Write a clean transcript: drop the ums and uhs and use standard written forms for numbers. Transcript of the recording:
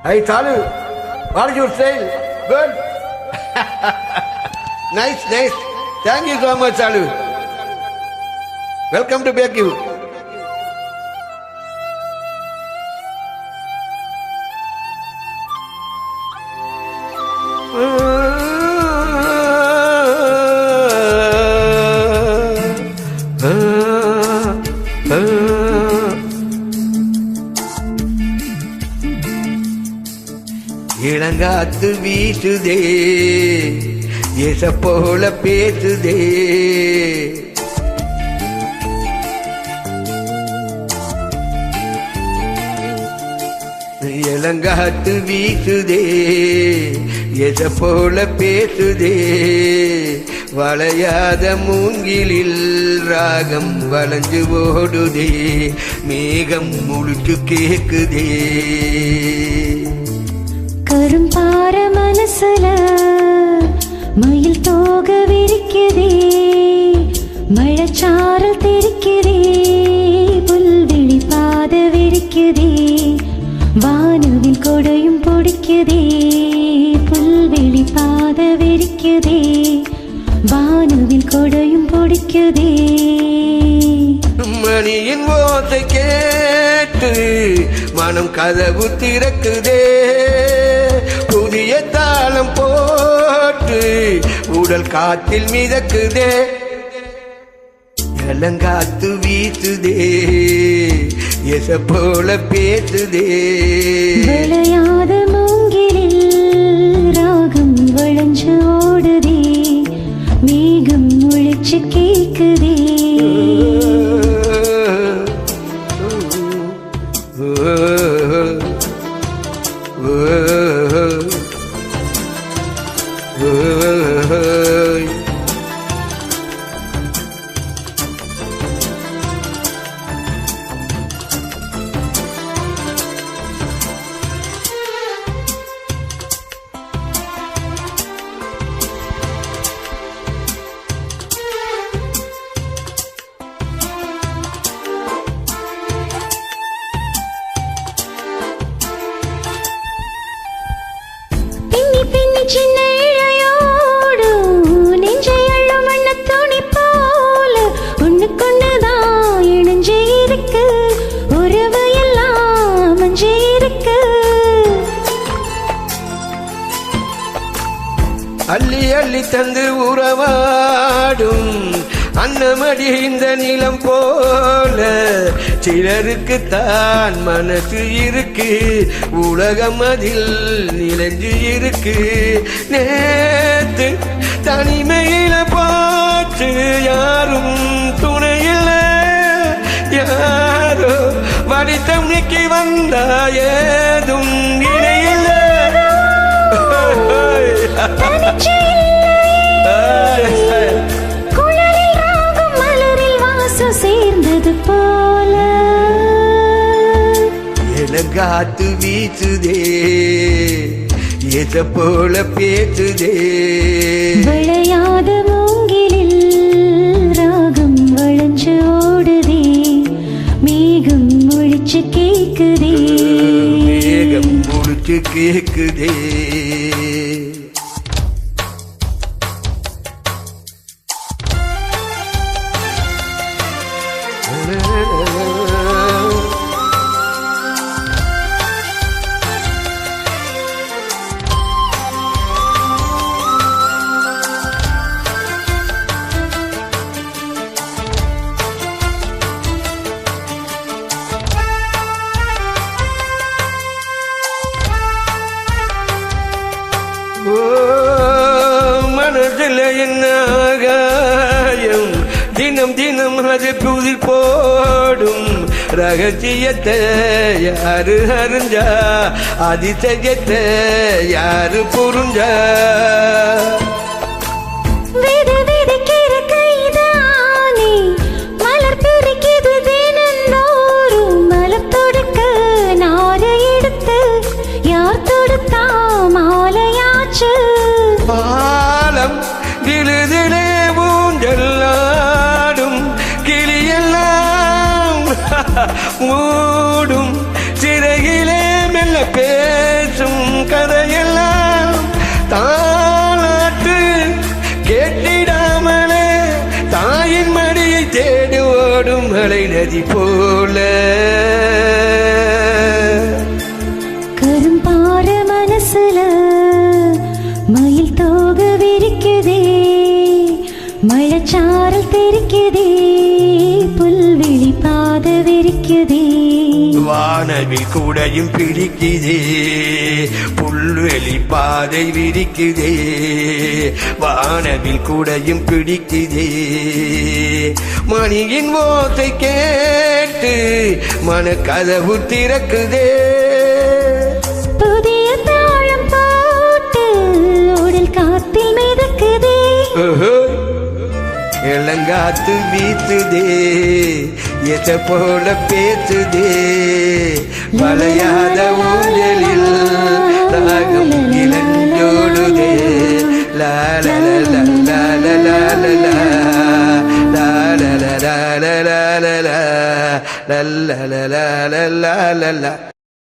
Hey, Salu, what is your style? Good. Nice. Thank you so much, Salu. Welcome to Baku. இளங்காத்து வீசுதே எச போல பேசுதே இளங்காத்து வீசுதே எச போல பேசுதே வளையாத மூங்கிலில் ராகம் வளைஞ்சு ஓடுதே மேகம் முழுச்சு கேக்குதே கரும்பார மனசுல மயில் தோக விரிக்குதே மழைச்சாரல் தெரிக்குதே புல்வெளி பாத விரிக்குதே வானவில் கொடையும் பொடிக்குதே புல்வெளி பாத விரிக்குதே வானவில் கொடையும் பொடிக்குதே மணியின் ஓசை கேட்டு மனம் கதவு திறக்குதே புதிய தாளம் போட்டு உடல் காத்தில் மிதக்குதே இளங்காத்து வீசுதே எச போல பேசுதே விளையாத மூங்கிலில் ராகம் வளைஞ்சு ஓடுதே மேகம் முழிச்சு கேக்குதே சின்ன இழையோடு நெஞ்சை அள்ளும் வண்ண துணி போல ஒண்ணுக்கொண்ணுதான் இணைஞ்சு இருக்கு உறவு எல்லாம் மஞ்சு இருக்கு அள்ளி அள்ளி தந்து உறவாடும் அன்னமடி இந்த நிலம் போல சிலருக்கு தான் மனசு இருக்கு உலகம் அதில் நிலைஞ்சு இருக்கு நேத்து தனிமையில பார்த்து யாரும் துணையில்ல யாரோ வடித்தம் நீக்கி வந்தா ஏதும் இணையில்ல சேர்ந்தது போல இளங்காத்து வீசுதே எச போல பேசுதே விளையாத மூங்கிலில் ராகம் வளைஞ்சு ஓடுதே மேகம் முழிச்சு கேக்குதே மேகம் முழிச்சு கேக்குதே மனதில் என்ன ஆகாயம் தினம் தினம் அது புதிர் போடும் ரகசியத்தை யாரு அறிஞ்சா அதிசயத்தை யாரு புரிஞ்சா பாலம் திழுதிலே ஊஞ்செல்லாடும் கிளியெல்லாம் மூடும் சிறையிலே மெல்ல பேச நதி போல கரும்பார மனசுல மயில் தோக விரிக்குதே மழைச்சாரல் தெரிக்குதே புல்வெளி பாத விரிக்குதே வானவில் கூடையும் பிடிக்குதே புல்வெளி பாதை விரிக்குதே வானவில் கூடையும் பிடிக்குதே மணியின் ஓசை கேட்டு மனக்கதவு திறக்குதே புதிய தாளம் போட்டு உடல் காத்தில் மிதக்குதே இளங்காத்து வீசுதே எத போல பேசுதே வளையாத ஊஞ்சலில் ராகம் இளஞ்சோடுதே லால லால லால லால